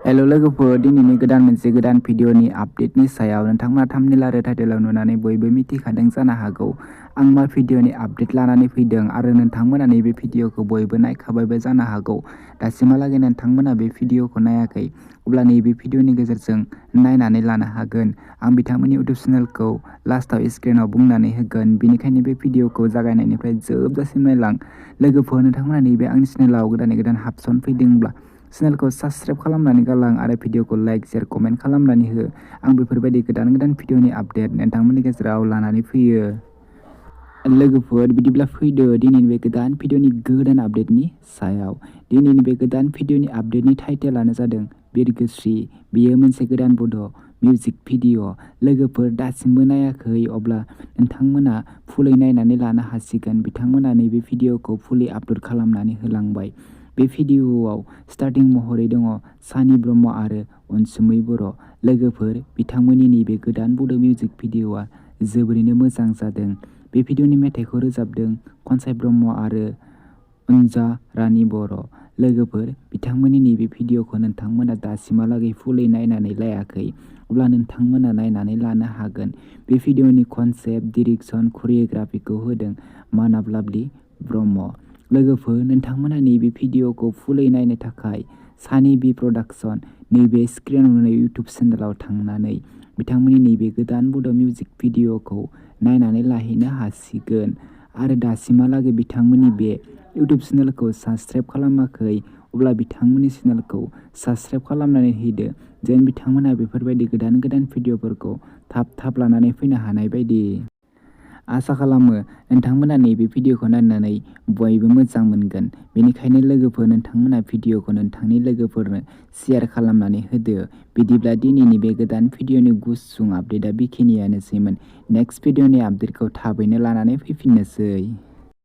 हेल' लोगोफोर, दिनैनि मोनसे गोदान भिडिअनि आपडेटनि सायाव नोंथांमोना थाम्बनेल आरो टाइटेलाव नुनानै बयबो मिथिखादों जानो हागौ आं मा भिडिअनि आपडेट लानानै फैदों आरो नोंथांमोना नैबे भिडिअखौ बयबो नायखाबायबो जानो हागौ। दासिमहालागै नोंथांमोना बे भिडिअखौ नायाखै, अब्ला नैबे भिडिअनि गेजेरजों नायनानै लानो हागोन। आं बिथांमोननि इउटुब चेनेलखौ लास्टआव स्क्रिनाव बुंनानै होगोन, बेनिखायनो बे भिडिअखौ जागायनायनिफ्राय जोबजासिम नायलां। लोगोफोर, नोंथांमोना नैबे आंनि चेनेलाव गोदान हाबसन फैदोंब्ला चेनेलखौ साबस्क्राइब खालामनानै गालां आरो भिडिअखौ लाइक, शेयार, कमेन्ट खालामनानै हो। आं बेफोरबायदि गोदान भिडिअनि आपडेट नोंथांमोननि गेजेराव लानानै फैयो। लोगोफोर, बिदिब्ला फैदो दिनैनि बे गोदान भिडिअनि गोदान आपडेटनि सायाव। दिनैनि बे गोदान भिडिअनि आपडेटनि टाइटेलानो जादों बिरगोस्रि। बेयो मोनसे गोदान बड' मिउजिक भिडिअ'। लोगोफोर, दासिमबो नायाखै अब्ला नोंथांमोना फुलै नायनानै लानो हासिगोन। बिथांमोना नैबे भिडिअखौ फुलै आपल'ड खालामनानै होलांबाय। बे भिडिअआव स्टार्टिं महरै दङ सानि ब्रह्म आरो अनसुमै बर'। लोगोफोर, बिथांमोननि नैबे गोदान बड' मिउजिक भिडिअआ जोबोरैनो मोजां जादों। बे भिडिअनि मेथाइखौ रोजाबदों खनसाइ ब्रह्म आरो अनुजा रानि बर'। लोगोफोर, बिथांमोननि नैबे भिडिअखौ नोंथांमोना दासिमहालागै फुलै नायनानै लायाखै, अब्ला नोंथांमोना नायनानै लानो हागोन। बे भिडिअनि कनसेप्ट, डिरेक्सन, करिय'ग्राफिखौ होदों मानाब लाभलि ब्रह्म। लोगोफोर, नोंथांमोना नैबे भिडिअखौ फुलै नायनो थाखाय सानि बि प्रडाक्सन नैबे स्क्रिनाव नुनाय इउटुब चेनेलाव थांनानै बिथांमोननि नैबे गोदान बड' मिउजिक भिडिअखौ नायनानै लाहैनो हासिगोन। आरो दासिमहालागै बिथांमोननि बे इउटुब चेनेलखौ साबस्क्राइब खालामाखै, अब्ला बिथांमोननि चेनेलखौ साबस्क्राइब खालामनानै होदो, जेन बिथांमोना बेफोरबायदि गोदान भिडिअफोरखौ थाब लानानै फैनो हानाय बायदि। आसा खालामो नोंथांमोना नैबे भिडिअखौ नायनानै बयबो मोजां मोनगोन। बेनिखायनो लोगोफोर, नोंथांमोना भिडिअखौ नोंथांनि लोगोफोरनो शेयार खालामनानै होदो। बिदिब्ला दिनैनि बे गोदान भिडिअनि गुसुं आपडेटआ बेखिनियानोसैमोन। नेक्स्ट भिडिअनि आपडेटखौ थाबैनो लानानै फैफिननोसै।